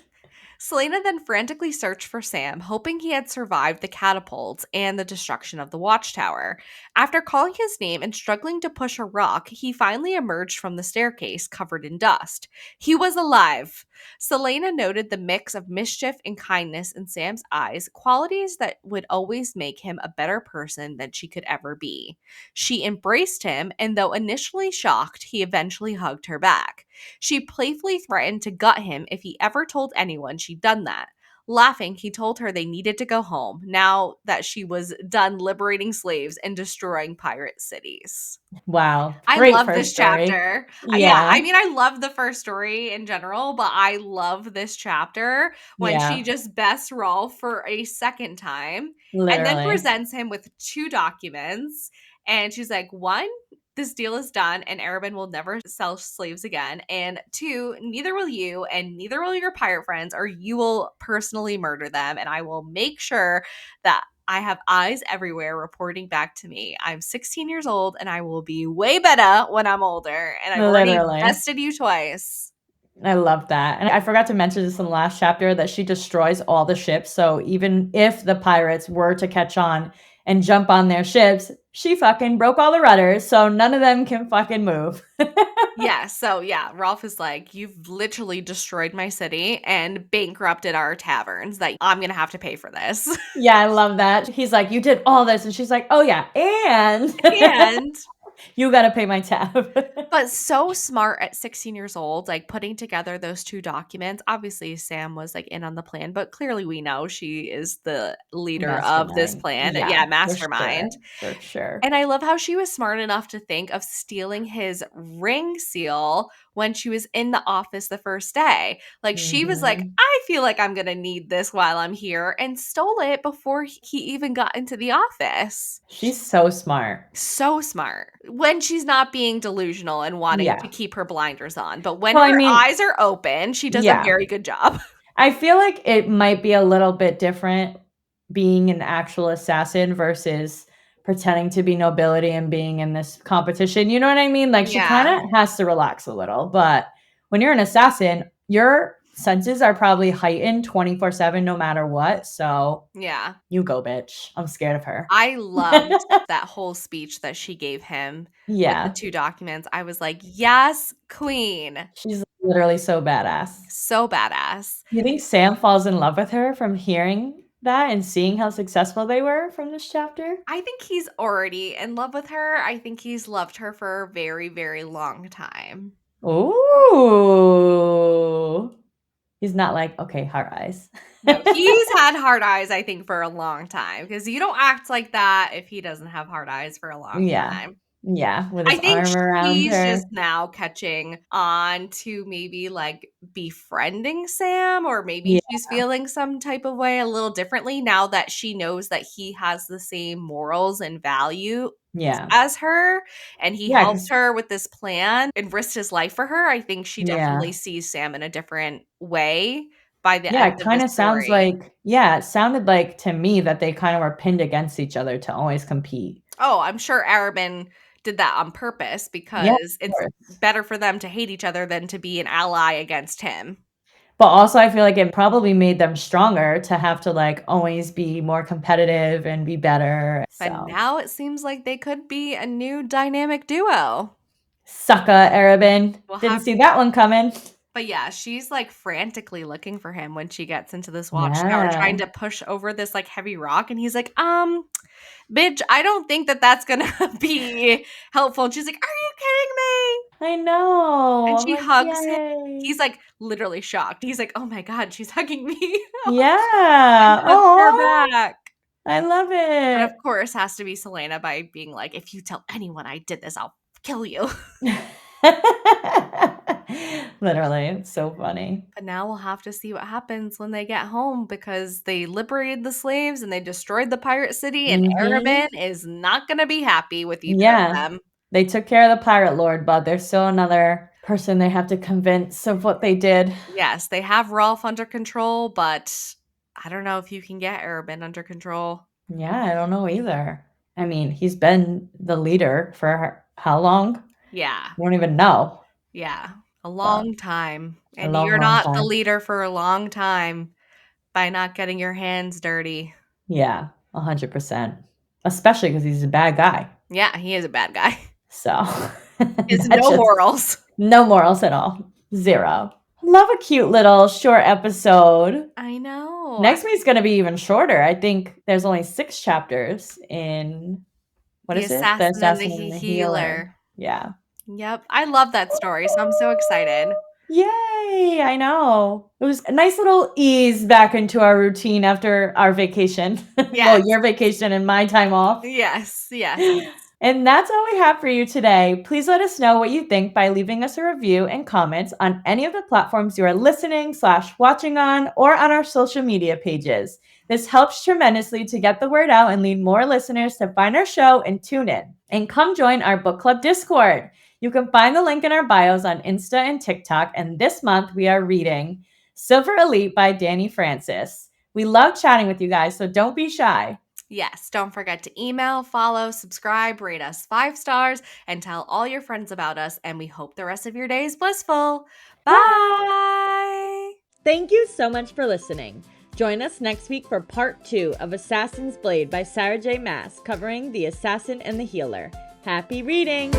Selena then frantically searched for Sam, hoping he had survived the catapults and the destruction of the watchtower. After calling his name and struggling to push a rock, he finally emerged from the staircase covered in dust. He was alive. Selena noted the mix of mischief and kindness in Sam's eyes, qualities that would always make him a better person than she could ever be. She embraced him, and though initially shocked, he eventually hugged her back. She playfully threatened to gut him if he ever told anyone she'd done that. Laughing, he told her they needed to go home now that she was done liberating slaves and destroying pirate cities. Wow. I Great love first this story. chapter. Yeah, Yeah. I mean, I love the first story in general, but I love this chapter when she Yeah. just bests Rolf for a second time and then Literally. presents him with 2 documents. And she's like, one, this deal is done and Arabin will never sell slaves again. And two, neither will you and neither will your pirate friends, or you will personally murder them. And I will make sure that I have eyes everywhere reporting back to me. I'm 16 years old and I will be way better when I'm older. And I've already Literally. bested you twice. I love that. And I forgot to mention this in the last chapter that she destroys all the ships. So even if the pirates were to catch on and jump on their ships, she fucking broke all the rudders. So none of them can fucking move. Yeah. So, yeah, Rolf is like, you've literally destroyed my city and bankrupted our taverns. That I'm going to have to pay for this. Yeah, I love that. He's like, you did all this. And she's like, oh, yeah. And And you got to pay my tab. but so smart at 16 years old, like putting together those two documents. Obviously, Sam was like in on the plan, but clearly we know she is the leader of this Mastermind. plan. Yeah, Yeah, for sure. mastermind. For sure. And I love how she was smart enough to think of stealing his ring seal when she was in the office the first day. Like she was like, Mhm. I feel like I'm going to need this while I'm here, and stole it before he even got into the office. She's so smart. So smart when she's not being delusional and wanting to Yeah. keep her blinders on. But when Well, I her mean, eyes are open, she does a yeah. very good job. I feel like it might be a little bit different being an actual assassin versus pretending to be nobility and being in this competition. You know what I mean? Like she kind Yeah. of has to relax a little, but when you're an assassin, your senses are probably heightened 24/7 no matter what. So, Yeah. you go, bitch. I'm scared of her. I loved that whole speech that she gave him with the Yeah. two documents. I was like, yes, queen. She's literally so badass. So badass. You think Sam falls in love with her from hearing that and seeing how successful they were from this chapter? I think he's already in love with her. I think he's loved her for a very, very long time. Ooh. He's not like, "Okay, heart eyes." No, he's had hard eyes, I think, for a long time because you don't act like that if he doesn't have hard eyes for a long Yeah. time. Yeah, with I his think arm around she's her. just now catching on to maybe like befriending Sam, or maybe Yeah, she's feeling some type of way a little differently now that she knows that he has the same morals and value yeah. as her, and he Yeah, helped 'cause her with this plan and risked his life for her. I think she yeah. definitely sees Sam in a different way by the Yeah, end it of the kinda sounds story. like yeah, it sounded like to me that they kinda were pinned against each other to always compete. Oh, I'm sure Arabin did that on purpose Yeah, because of it's course. better for them to hate each other than to be an ally against him. But also I feel like it probably made them stronger to have to, like, always be more competitive and be better, But so now it seems like they could be a new dynamic duo. sucka, Arabin. We'll Didn't have see that one coming. But yeah, she's like frantically looking for him when she gets into this watchtower, trying Yeah. to push over this like heavy rock. And he's like, bitch, I don't think that that's gonna be helpful. And she's like, are you kidding me? I know. And I'm she like, hugs him. "Yay." He's like literally shocked. He's like, oh my God, she's hugging me. And Yeah. hugs her Oh, back. I love But of it. course, has to be Selena by being like, if you tell anyone I did this, I'll kill you. Literally, it's so funny. But now we'll have to see what happens when they get home because they liberated the slaves and they destroyed the pirate city, and Arabin Mhm. is not going to be happy with either of Yeah. them. They took care of the pirate lord, but there's still another person they have to convince of what they did. Yes, they have Rolf under control, but I don't know if you can get Arabin under control. Yeah, I don't know either. I mean, he's been the leader for how long? Yeah, I don't even know, yeah, a but long time. a And long, you're long not the time. leader for a long time by not getting your hands dirty. Yeah, 100%. Especially because he's a bad guy. Yeah, he is a bad guy. So, He has that no just morals. no morals at all. 0. Love a cute little short episode. I know. Next week's gonna be even shorter. I think there's only 6 chapters in what The is it? The assassin and the Assassin and the Healer. healer. Yeah. Yep, I love that story, so I'm so excited. Yay, I know. It was a nice little ease back into our routine after our vacation. Well, Yes, your vacation and my time off. yes, yes. And that's all we have for you today. Please let us know what you think by leaving us a review and comments on any of the platforms you are listening/watching on or on our social media pages. This helps tremendously to get the word out and lead more listeners to find our show and tune in. And come join our book club Discord. You can find the link in our bios on Insta and TikTok. And this month we are reading Silver Elite by Danny Francis. We love chatting with you guys, so don't be shy. Yes, don't forget to email, follow, subscribe, rate us 5 stars, and tell all your friends about us. And we hope the rest of your day is blissful. Bye! Bye! Thank you so much for listening. Join us next week for part 2 of Assassin's Blade by Sarah J. Maas, covering the assassin and the healer. Happy reading!